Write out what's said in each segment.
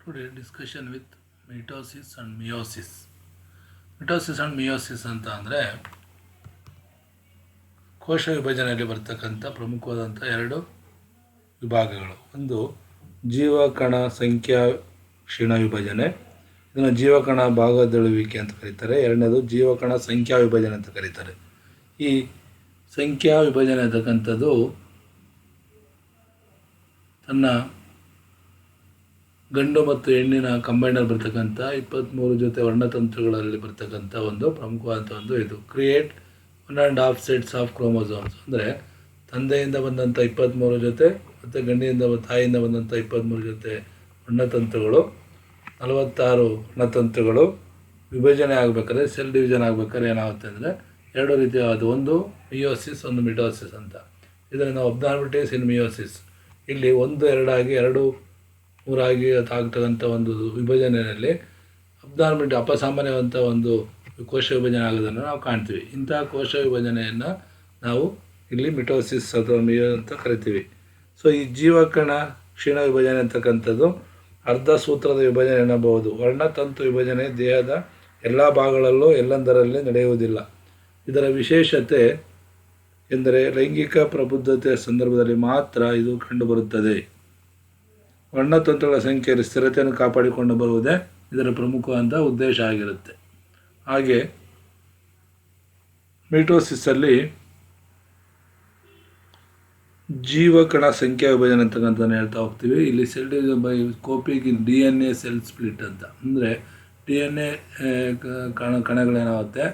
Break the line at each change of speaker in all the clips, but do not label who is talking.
Today discussion with mitosis and meiosis. Mitosis and meiosis ಅಂತ ಅಂದರೆ ಕೋಶ ವಿಭಜನೆಯಲ್ಲಿ ಬರ್ತಕ್ಕಂಥ ಪ್ರಮುಖವಾದಂಥ ಎರಡು ವಿಭಾಗಗಳು. ಒಂದು ಜೀವಕಣ ಸಂಖ್ಯಾ ಕ್ಷೀಣ ವಿಭಜನೆ, ಇದನ್ನು ಜೀವಕಣ ಭಾಗದಳುವಿಕೆ ಅಂತ ಕರೀತಾರೆ. ಎರಡನೇದು ಜೀವಕಣ ಸಂಖ್ಯಾ ವಿಭಜನೆ ಅಂತ ಕರೀತಾರೆ. ಈ ಸಂಖ್ಯಾ ವಿಭಜನೆ ಅಂತಕ್ಕಂಥದ್ದು ತನ್ನ ಗಂಡು ಮತ್ತು ಹೆಣ್ಣಿನ ಕಂಬೈನಲ್ಲಿ ಬರ್ತಕ್ಕಂಥ 23 ಜೊತೆ ವರ್ಣತಂತುಗಳಲ್ಲಿ ಬರ್ತಕ್ಕಂಥ ಒಂದು ಪ್ರಮುಖವಾದಂಥ ಒಂದು ಇದು ಕ್ರಿಯೇಟ್ 1.5 ಸೆಟ್ಸ್ ಆಫ್ ಕ್ರೋಮೋಸೋಮ್ಸ್. ಅಂದರೆ ತಂದೆಯಿಂದ ಬಂದಂಥ 23 ಜೊತೆ ಮತ್ತು ತಾಯಿಯಿಂದ ಬಂದಂಥ 23 ಜೊತೆ ವರ್ಣತಂತುಗಳು, 46 ವರ್ಣತಂತುಗಳು ವಿಭಜನೆ ಆಗಬೇಕಾದ್ರೆ, ಸೆಲ್ ಡಿವಿಷನ್ ಆಗಬೇಕಾದ್ರೆ ಏನಾಗುತ್ತೆ ಅಂದರೆ ಎರಡು ರೀತಿಯಾದ, ಒಂದು ಮಿಯೋಸಿಸ್, ಒಂದು ಮಿಟೋಸಿಸ್ ಅಂತ. ಇದನ್ನು ನಾವು ಅಬ್ನಾರ್ಮಿಟೀಸ್ ಇನ್ ಮಿಯೋಸಿಸ್, ಇಲ್ಲಿ 1, 2 ಆಗಿ 2, 3 ಆಗಿ ಆಗ್ತಕ್ಕಂಥ ಒಂದು ವಿಭಜನೆಯಲ್ಲಿ ಅಪಸಾಮಾನ್ಯವಂಥ ಒಂದು ಕೋಶ ವಿಭಜನೆ ಆಗೋದನ್ನು ನಾವು ಕಾಣ್ತೀವಿ. ಇಂತಹ ಕೋಶ ವಿಭಜನೆಯನ್ನು ನಾವು ಇಲ್ಲಿ ಮಿಟೋಸಿಸ್ ಅಥವಾ ಮಿಯೋ ಅಂತ ಕರಿತೀವಿ. ಸೊ ಈ ಜೀವಕಣ ಕ್ಷೀಣ ವಿಭಜನೆ ಅಂತಕ್ಕಂಥದ್ದು ಅರ್ಧ ಸೂತ್ರದ ವಿಭಜನೆ ಎನ್ನಬಹುದು. ವರ್ಣತಂತು ವಿಭಜನೆ ದೇಹದ ಎಲ್ಲ ಭಾಗಗಳಲ್ಲೂ ಎಲ್ಲೆಂದರಲ್ಲಿ ನಡೆಯುವುದಿಲ್ಲ. ಇದರ ವಿಶೇಷತೆ ಎಂದರೆ ಲೈಂಗಿಕ ಪ್ರಬುದ್ಧತೆಯ ಸಂದರ್ಭದಲ್ಲಿ ಮಾತ್ರ ಇದು ಕಂಡುಬರುತ್ತದೆ. ವರ್ಣತಂತುಗಳ ಸಂಖ್ಯೆಯಲ್ಲಿ ಸ್ಥಿರತೆಯನ್ನು ಕಾಪಾಡಿಕೊಂಡು ಬರುವುದೇ ಇದರ ಪ್ರಮುಖವಾದ ಉದ್ದೇಶ ಆಗಿರುತ್ತೆ. ಹಾಗೆ ಮಿಟೋಸಿಸ್ಸಲ್ಲಿ ಜೀವಕಣ ಸಂಖ್ಯಾ ವಿಭಜನೆ ಅಂತಕ್ಕಂಥದ್ದು ಹೇಳ್ತಾ ಹೋಗ್ತೀವಿ. ಇಲ್ಲಿ cell division by coping in DNA cell split ಅಂತ. ಅಂದರೆ DNA ಕಣಗಳೇನಾಗುತ್ತೆ,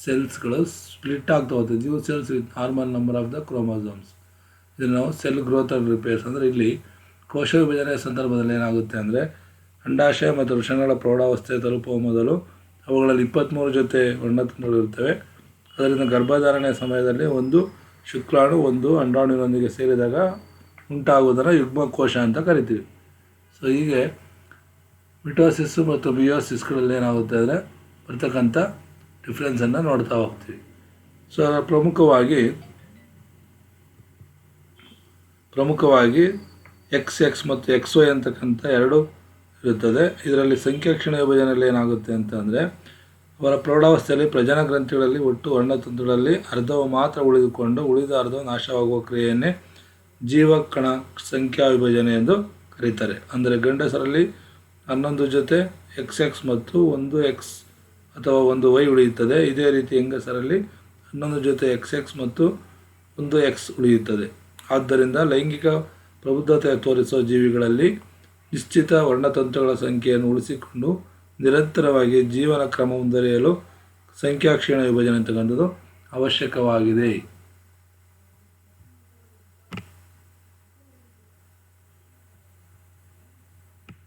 ಸೆಲ್ಸ್ಗಳು ಸ್ಪ್ಲಿಟ್ ಆಗ್ತಾ ಹೋಗ್ತದೆ. New cells with normal number of the chromosomes. ಇದನ್ನು ನಾವು ಸೆಲ್ ಗ್ರೋತ್ ಆ್ಯಂಡ್ ರಿಪೇರ್ಸ್. ಅಂದರೆ ಇಲ್ಲಿ ಕೋಶ ವಿಭಜನೆಯ ಸಂದರ್ಭದಲ್ಲಿ ಏನಾಗುತ್ತೆ ಅಂದರೆ ಅಂಡಾಶಯ ಮತ್ತು ವೃಷಣಗಳ ಪ್ರೌಢಾವಸ್ಥೆ ತಲುಪುವ ಮೊದಲು ಅವುಗಳಲ್ಲಿ 23 ಜೊತೆ ವರ್ಣತಂತುಗಳು ಇರ್ತವೆ. ಅದರಿಂದ ಗರ್ಭಧಾರಣೆಯ ಸಮಯದಲ್ಲಿ ಒಂದು ಶುಕ್ರಾಣು ಒಂದು ಅಂಡಾಣುವಿನೊಂದಿಗೆ ಸೇರಿದಾಗ ಉಂಟಾಗುವುದನ್ನು ಯುಗ್ಮಕೋಶ ಅಂತ ಕರಿತೀವಿ. ಸೊ ಹೀಗೆ ಮಿಟೋಸಿಸ್ಸು ಮತ್ತು ಮಿಯೋಸಿಸ್ಗಳಲ್ಲಿ ಏನಾಗುತ್ತೆ ಅಂದರೆ ಬರ್ತಕ್ಕಂಥ ಡಿಫ್ರೆನ್ಸನ್ನು ನೋಡ್ತಾ ಹೋಗ್ತೀವಿ. ಸೊ ಅದರ ಪ್ರಮುಖವಾಗಿ XX ಮತ್ತು XY ಅಂತಕ್ಕಂಥ ಎರಡು ಇರುತ್ತದೆ. ಇದರಲ್ಲಿ ಸಂಖ್ಯಾಕ್ಷೀಣ ವಿಭಜನೆಯಲ್ಲಿ ಏನಾಗುತ್ತೆ ಅಂತ ಅಂದರೆ ಅವರ ಪ್ರೌಢಾವಸ್ಥೆಯಲ್ಲಿ ಪ್ರಜನ ಗ್ರಂಥಿಗಳಲ್ಲಿ ಒಟ್ಟು ವರ್ಣತಂತುಗಳಲ್ಲಿ ಅರ್ಧವು ಮಾತ್ರ ಉಳಿದುಕೊಂಡು ಉಳಿದ ಅರ್ಧವು ನಾಶವಾಗುವ ಕ್ರಿಯೆಯನ್ನೇ ಜೀವಕಣ ಸಂಖ್ಯಾ ವಿಭಜನೆ ಎಂದು ಕರೀತಾರೆ. ಅಂದರೆ ಗಂಡಸರಲ್ಲಿ 11 ಜೊತೆ XX ಮತ್ತು 1 X ಅಥವಾ 1 Y ಉಳಿಯುತ್ತದೆ. ಇದೇ ರೀತಿ ಹೆಂಗಸರಲ್ಲಿ 11 ಜೊತೆ XX ಮತ್ತು 1 X ಉಳಿಯುತ್ತದೆ. ಆದ್ದರಿಂದ ಲೈಂಗಿಕ ಪ್ರಬುದ್ಧತೆ ತೋರಿಸುವ ಜೀವಿಗಳಲ್ಲಿ ನಿಶ್ಚಿತ ವರ್ಣತಂತುಗಳ ಸಂಖ್ಯೆಯನ್ನು ಉಳಿಸಿಕೊಂಡು ನಿರಂತರವಾಗಿ ಜೀವನ ಕ್ರಮ ಮುಂದುವರಿಯಲು ಸಂಖ್ಯಾಕ್ಷೀಣ ವಿಭಜನೆ ಅಂತಕ್ಕಂಥದ್ದು ಅವಶ್ಯಕವಾಗಿದೆ.